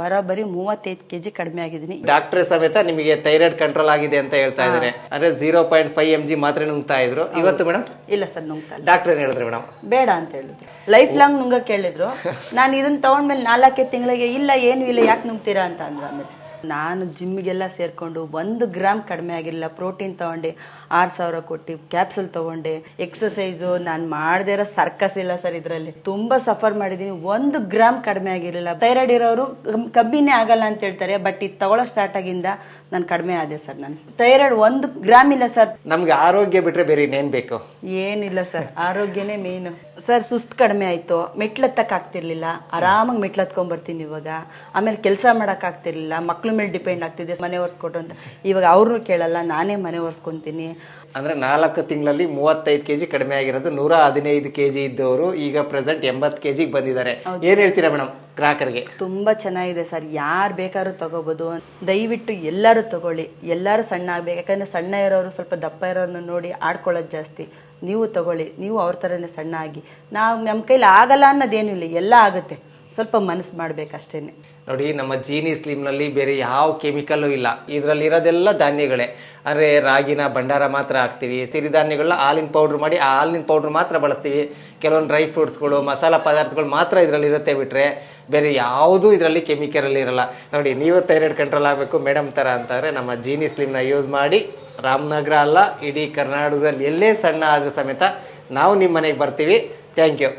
ಬರೋಬ್ಬರಿ 35 kg ಕಡಿಮೆ ಆಗಿದ್ದೀನಿ. ಡಾಕ್ಟರ್ ಸಮೇತ ನಿಮಗೆ ಥೈರಾಯ್ಡ್ ಕಂಟ್ರೋಲ್ ಆಗಿದೆ ಅಂತ ಹೇಳ್ತಾ ಇದ್ದಾರೆ. ಅಂದ್ರೆ 0.5 mg ಮಾತ್ರ ನುಂಗ್ತಾ ಇದ್ರು. ಇವತ್ತು ಮೇಡಮ್ ಇಲ್ಲ ಸರ್, ನುಂಗ್ತಾ ಇಲ್ಲ. ಡಾಕ್ಟರ್ ಏನ್ ಹೇಳಿದ್ರು ಮೇಡಮ್? ಬೇಡ ಅಂತ ಹೇಳಿದ್ರು. ಲೈಫ್ ಲಾಂಗ್ ನುಂಗಕ್ಕೆ ಹೇಳಿದ್ರು. ನಾನು ಇದನ್ನ ತಗೊಂಡ್ಮೇಲೆ 4 ತಿಂಗಳಿಗೆ ಇಲ್ಲ ಏನು ಇಲ್ಲ, ಯಾಕೆ ನುಂಗ್ತೀರಾ ಅಂತ ಅಂದ್ರು. ಆಮೇಲೆ ನಾನು ಜಿಮ್ಗೆಲ್ಲ ಸೇರ್ಕೊಂಡು 1 ಗ್ರಾಮ್ ಕಡಿಮೆ ಆಗಿರಲಿಲ್ಲ. ಪ್ರೋಟೀನ್ ತಗೊಂಡೆ, 6000 ಕೊಟ್ಟು ಕ್ಯಾಪ್ಸೂಲ್ ತಗೊಂಡೆ. ಎಕ್ಸಸೈಸು ನಾನು ಮಾಡದೇ ಇರೋ ಸರ್ಕಸ್ ಇಲ್ಲ ಸರ್. ಇದರಲ್ಲಿ ತುಂಬಾ ಸಫರ್ ಮಾಡಿದೀನಿ. 1 ಗ್ರಾಮ್ ಕಡಿಮೆ ಆಗಿರಲಿಲ್ಲ. ಥೈರಾಯ್ಡ್ ಇರೋರು ಕಬ್ಬಿನೇ ಆಗಲ್ಲ ಅಂತ ಹೇಳ್ತಾರೆ, ಬಟ್ ಇದು ತಗೊಳ್ಳೋ ಸ್ಟಾರ್ಟ್ ಆಗಿಂದ ನಾನು ಕಡಿಮೆ ಆದೆ ಸರ್. ನಾನು ಥೈರಾಯ್ಡ್ 1 ಗ್ರಾಮ್ ಇಲ್ಲ ಸರ್. ನಮ್ಗೆ ಆರೋಗ್ಯ ಬಿಟ್ರೆ ಬೇರೆ ಇನ್ನೇನ್ ಬೇಕು? ಏನಿಲ್ಲ ಸರ್, ಆರೋಗ್ಯನೇ ಮೇನ್ ಸರ್. ಸುಸ್ತು ಕಡಿಮೆ ಆಯ್ತು, ಮೆಟ್ಲತ್ತಕ್ ಆಗ್ತಿರ್ಲಿಲ್ಲ. ಆರಾಮಾಗಿ ಮೆಟ್ಲತ್ಕೊಂಡ್ ಬರ್ತೀನಿ ಇವಾಗ. ಆಮೇಲೆ ಕೆಲಸ ಮಾಡಕ್ ಆಗ್ತಿರ್ಲಿಲ್ಲ, ಮಕ್ಳ ಮೇಲೆ ಡಿಪೆಂಡ್ ಆಗ್ತಿದೆ. ಮನೆ ಒರ್ಸ್ಕೊಟ್ರು ಅಂತ ಇವಾಗ ಅವ್ರನ್ನೂ ಕೇಳಲ್ಲ, ನಾನೇ ಮನೆ ಒರ್ಸ್ಕೊಂತೀನಿ. ಅಂದ್ರೆ 4 ತಿಂಗಳಲ್ಲಿ 35 kg ಕಡಿಮೆ ಆಗಿರೋದು. 115 kg ಇದ್ದವರು ಈಗ ಪ್ರೆಸೆಂಟ್ 80 kg ಬಂದಿದ್ದಾರೆ. ಏನ್ ಹೇಳ್ತೀರಾ ಮೇಡಮ್ ಗ್ರಾಹಕರಿಗೆ? ತುಂಬಾ ಚೆನ್ನಾಗಿದೆ ಸರ್, ಯಾರು ಬೇಕಾದ್ರೂ ತಗೋಬಹುದು. ದಯವಿಟ್ಟು ಎಲ್ಲರೂ ತಗೊಳ್ಳಿ, ಎಲ್ಲರೂ ಸಣ್ಣ ಆಗ್ಬೇಕು. ಯಾಕಂದ್ರೆ ಸಣ್ಣ ಇರೋರು ಸ್ವಲ್ಪ ದಪ್ಪ ಇರೋರನ್ನ ನೋಡಿ ಆಡ್ಕೊಳ್ಳೋದು ಜಾಸ್ತಿ. ನೀವು ತಗೊಳ್ಳಿ, ನೀವು ಅವ್ರ ಥರನೇ ಸಣ್ಣ ಆಗಿ. ನಮ್ಮ ಕೈಲಿ ಆಗಲ್ಲ ಅನ್ನೋದೇನು ಇಲ್ಲ, ಎಲ್ಲ ಆಗುತ್ತೆ. ಸ್ವಲ್ಪ ಮನಸ್ಸು ಮಾಡ್ಬೇಕಷ್ಟೇನೆ. ನೋಡಿ, ನಮ್ಮ ಜೀನಿ ಸ್ಲಿಮ್ ನಲ್ಲಿ ಬೇರೆ ಯಾವ ಕೆಮಿಕಲ್ಲು ಇಲ್ಲ. ಇದರಲ್ಲಿ ಇರೋದೆಲ್ಲ ಧಾನ್ಯಗಳೇ. ಅಂದ್ರೆ ರಾಗಿನ ಭಂಡಾರ ಮಾತ್ರ ಹಾಕ್ತಿವಿ, ಸಿರಿಧಾನ್ಯಗಳನ್ನ ಹಾಲಿನ ಪೌಡ್ರ್ ಮಾಡಿ ಆ ಹಾಲಿನ ಪೌಡ್ರ್ ಮಾತ್ರ ಬಳಸ್ತೀವಿ. ಕೆಲವೊಂದು ಡ್ರೈ ಫ್ರೂಟ್ಸ್ಗಳು, ಮಸಾಲಾ ಪದಾರ್ಥಗಳು ಮಾತ್ರ ಇದರಲ್ಲಿ ಇರುತ್ತೆ, ಬಿಟ್ರೆ ಬೇರೆ ಯಾವುದೂ ಇದರಲ್ಲಿ ಕೆಮಿಕಲ್ ಇರಲ್ಲ. ನೋಡಿ, ನೀವು ಥೈರಾಯ್ಡ್ ಕಂಟ್ರೋಲ್ ಆಗಬೇಕು ಮೇಡಮ್ ಥರ ಅಂತಂದರೆ ನಮ್ಮ ಜೀನಿ ಸ್ಲಿಮ್ನ ಯೂಸ್ ಮಾಡಿ. ರಾಮನಗರ ಅಲ್ಲ, ಇಡೀ ಕರ್ನಾಟಕದಲ್ಲಿ ಎಲ್ಲೇ ಸಣ್ಣ ಆದರೂ ಸಮೇತ ನಾವು ನಿಮ್ಮ ಮನೆಗೆ ಬರ್ತೀವಿ. Thank you.